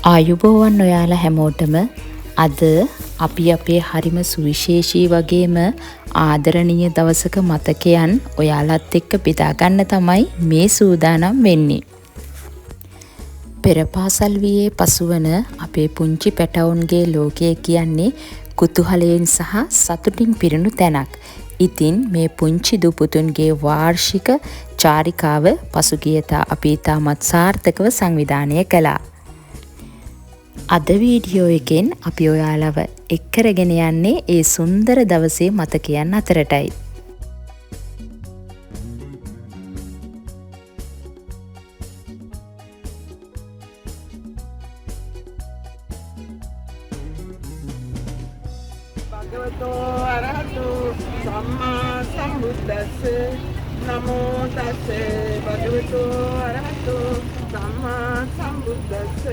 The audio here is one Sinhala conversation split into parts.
ආයුබෝවන් ඔයාලා හැමෝටම. අද අපි අපේ හරිම සුවිශේෂී වගේම ආදරණීය දවසක මතකයන් ඔයාලත් එක්ක බෙදා ගන්න තමයි මේ සූදානම් වෙන්නේ. පෙර පාසල් වියේ පසුවන අපේ පුංචි පැටවුන්ගේ ලෝකය කියන්නේ කුතුහලයෙන් සහ සතුටින් පිරුණු තැනක්. ඉතින් මේ පුංචි දුපුතුන්ගේ වාර්ෂික චාරිකාව පසුගියදා අපි ඉතාමත් සාර්ථකව සංවිධානය කළා. අද වීඩියෝ එකෙන් අපි ඔයාලව එක් කරගෙන යන්නේ ඒ සුන්දර දවසේ මතකයන් අතරටයි. භගවතෝ අරහතෝ සම්මා සම්බුද්දස්ස නමෝ තස්සේ භගවතෝ අරහතෝ සම්මා සම්බුද්දස්ස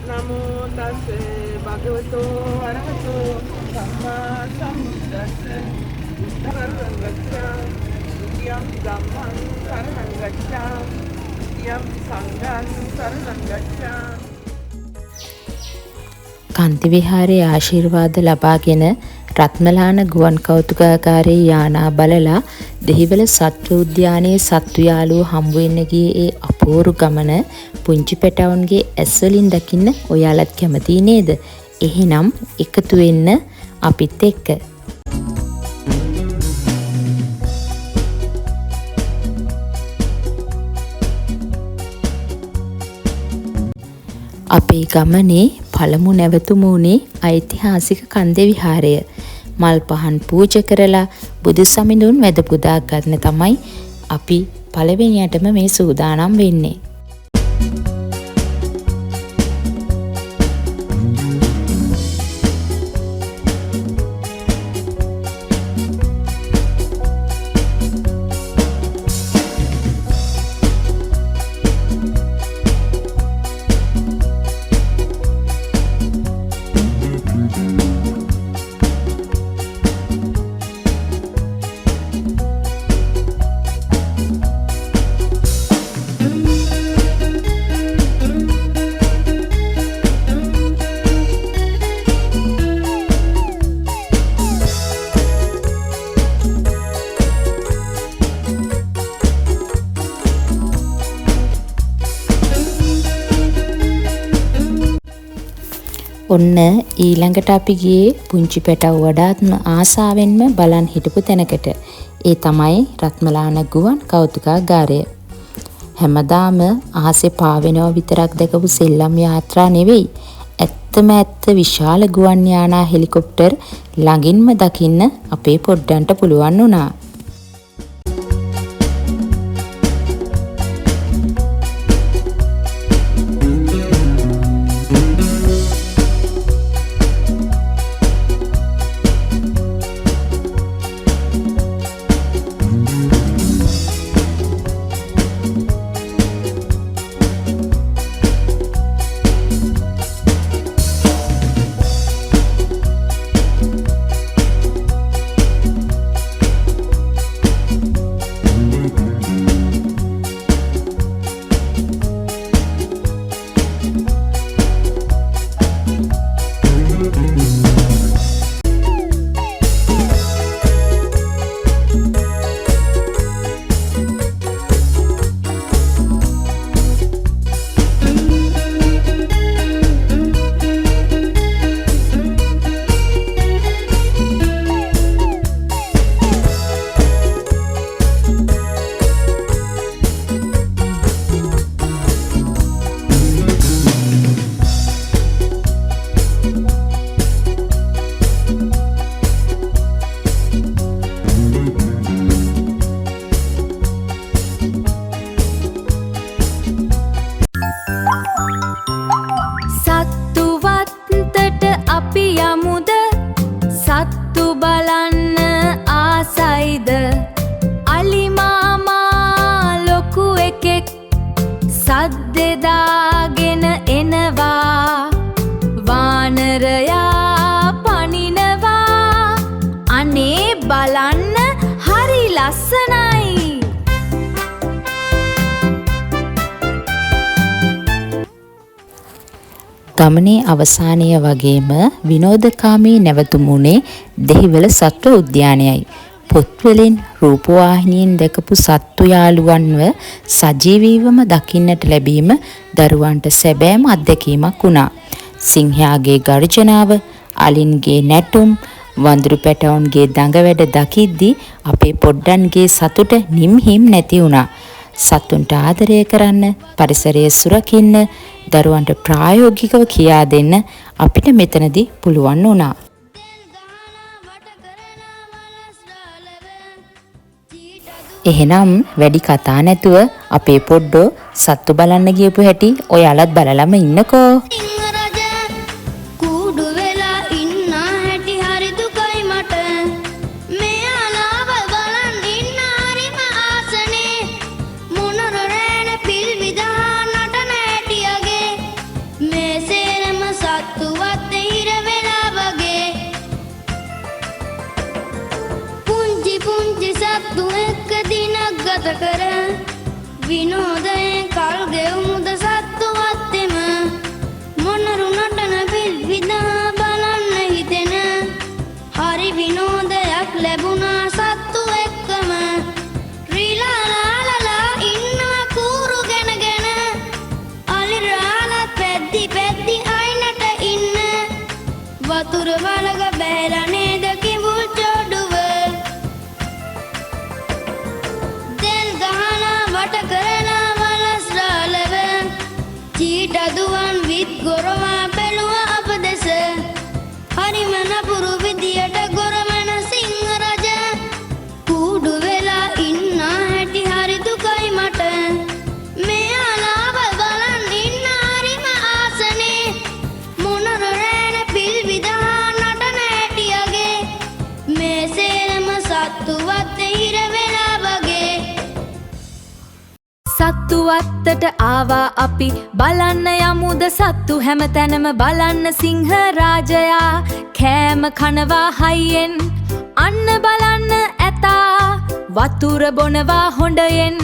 නමෝ තස්සේ භගවතෝ අරහතෝ සම්මා සම්බුද්දස්ස ධර්මං ගච්ඡාමි යම් ධම්මං සරණං ගච්ඡාමි යම් සංඝං සරණං ගච්ඡාමි. කන්ති විහාරයේ ආශිර්වාද ලබාගෙන රත්මලාන ගුවන් කෞතුකාගාරයේ යානා බලලා දෙහිවල සත්ව උද්‍යානයේ සත්තු යාළුවෝ හම්බ වෙන්න ගියේ ඒ අපූර්ව ගමන පුංචි පැටවුන්ගේ ඇස් වලින් දකින්න ඔයාලත් කැමති නේද? එහෙනම් එකතු වෙන්න අපිත් එක්ක. අපේ ගමනේ පළමු නැවතුම වුණේ ඓතිහාසික කන්දේ විහාරය. මල් පහන් පූජා කරලා බුදු සමිඳුන් වැඳ පුදා ගන්න තමයි අපි පළවෙනියටම මේ සූදානම් වෙන්නේ. ඔන්න ඊළඟට අපි ගියේ පුංචි පැටව වඩාත්ම ආසාවෙන්ම බලන් හිටපු තැනකට. ඒ තමයි රත්මලාන ගුවන් කෞතුකාගාරය. හැමදාම අහසේ පාවෙනව විතරක් දැකපු සෙල්ලම් යාත්‍රා නෙවෙයි. ඇත්තම ඇත්ත විශාල ගුවන් යානා හෙලිකොප්ටර් ළඟින්ම දකින්න අපේ පොඩ්ඩන්ට පුළුවන් වුණා. ගමනේ අවසානය වගේම විනෝදකාමී නැවතුමුනේ දෙහිවල සත්ව උද්‍යානයයි. පොත්වලින් රූපවාහිනියෙන් දැකපු සත්තු යාළුවන්ව සජීවීවම දකින්නට ලැබීම දරුවන්ට සැබෑම අත්දැකීමක් වුණා. සිංහයාගේ ගර්ජනාව, අලින්ගේ නැටුම්, වඳුරු පැටවුන්ගේ දඟවැඩ දකිද්දී අපේ පොඩ්ඩන්ගේ සතුට නිම්හිම් නැති වුණා. සතුන්ට ආදරය කරන්න, පරිසරය සුරකින්න, දරුවන්ට ප්‍රායෝගිකව කියා දෙන්න අපිට මෙතනදී පුළුවන් වුණා. එහෙනම් වැඩි කතා නැතුව අපේ පොඩ්ඩෝ සත්තු බලන්න ගියපු හැටි ඔයාලත් බලලම ඉන්නකෝ. විනෝදයෙන් කල් ගෙවමුද සත්තු වත්තෙම මොනරු නටන පිල්විදා බලන්න හිතෙන හරි විනෝදයක් ලැබුණා සත්තු එක්කම රිලාලාලලා ඉන්නවා කූරු ගැනගෙන අලිරාලත් පැද්දි පැද්දි අයිනට ඉන්න වතුර වලක බැහැලා නේද කිඹුල් චොඩුව තෙල් ගහලා වට කරලා වලස් රාලව චීට දුවන් විත් ගොරවා බැලුවා අප දෙස හරිම නපුරු විදියට ගොරවන සිංහ රජ කූඩු වෙලා ඉන්න හැටි හරි දුකයි මට මෙයාලාව බලන් ඉන්න හරිම ආසනේ මොනර රෑන පිල් විදහා නටන හැටියගේ මේ සේරම සත්තු වත්තේ හිර වෙලා වගේ සත්තු වත්තට ආවා අපි බලන්න යමුද සත්තු හැමතැනම බලන්න සිංහ රාජයා කෑම කනවා හයියෙන් අන්න බලන්න ඇතා වතුර බොනවා හොඬයෙන්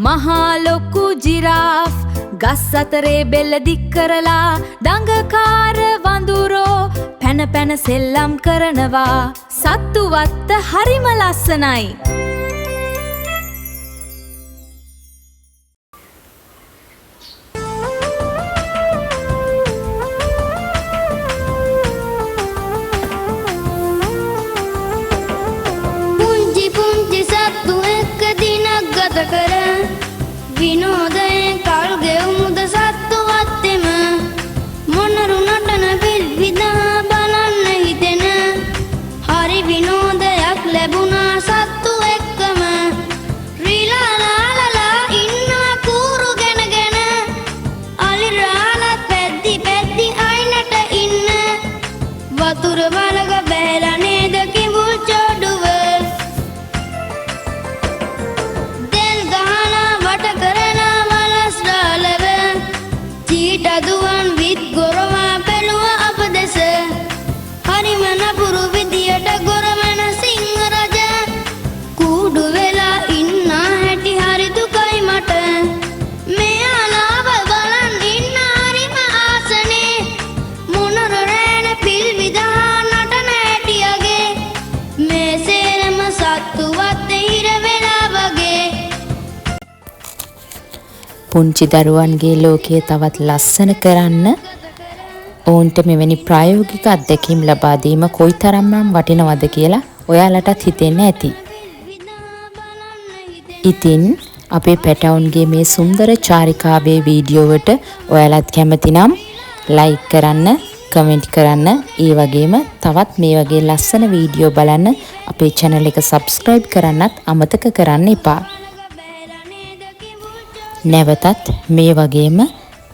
මහා ලොකු ජිරාෆ් ගස් අතරේ බෙල්ල දික් කරලා දඟකාර වඳුරෝ පැන පැන සෙල්ලම් කරනවා සත්තු වත්ත හරිම ලස්සනයි. කර විනෝදයෙන් කල් ගෙවමුද සත්තු වත්තෙම මොනරු නටන පිල්විදා බලන්න හිතෙන හරි විනෝදයක් ලැබුණා සත්තු එක්කම රිලාලාලලා ඉන්නවා කූරු ගැනගෙන අලිරාලත් පැද්දි පැද්දි අයිනට ඉන්න වතුර වලක බැහැලා නේද කිඹුල් චොඩුව දුවන් විත් ගොරවා බැලුවා අප දෙස හරිම නපුරු විදියට ගොරවන සිංහ රජ කූඩු වෙලා ඉන්න හැටි හරි දුකයි මට මෙයාලාව බලන් ඉන්න හරිම ආසනේ මොනර රෑන පිල් විදහා නටන හැටියගේ මේ සේරම සත්තු වත්තේ හිර වෙලා වගේ පුංචි දරුවන්ගේ ලෝකය තවත් ලස්සන කරන්න ඔවුන්ට මෙවැනි ප්‍රායෝගික අත්දැකීම් ලබා දීම කොයිතරම්නම් වටිනවද කියලා ඔයාලටත් හිතෙන්න ඇති. ඉතින් අපේ පැටවුන්ගේ මේ සුන්දර චාරිකාවේ වීඩියෝවට ඔයාලත් කැමති නම් ලයික් කරන්න, කමෙන්ට් කරන්න, ඒ වගේම තවත් මේ වගේ ලස්සන වීඩියෝ බලන්න අපේ channel එක subscribe කරන්නත් අමතක කරන්න එපා. නැවතත් මේ වගේම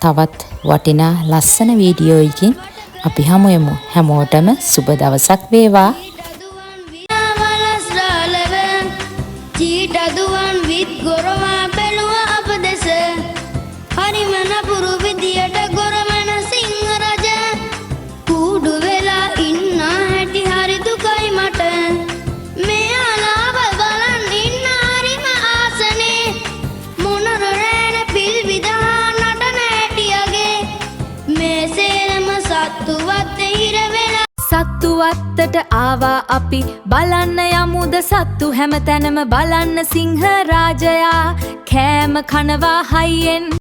තවත් වටිනා ලස්සන වීඩියෝ එකකින් අපි හමු යමු. හැමෝටම සුබ දවසක් වේවා. චීට දුවන් විත් ගොරවා බැලුවා අප දෙස හරිම නපුරු විදියට ගොරවන සිංහ රජ කූඩු වෙලා ඉන්න හැටි හරි දුකයි මට මෙයාලාව බලන් ඉන්න හරිම ආසනේ මොනර රෑන පිල් විදහා නටන හැටියගේ මේ සේරම සත්තු වත්තේ හිර වෙලා සත්තු වත්තට ආවා අපි බලන්න යමුද සත්තු හැම තැනම බලන්න සිංහ රාජයා කෑම කනවා හයියෙන්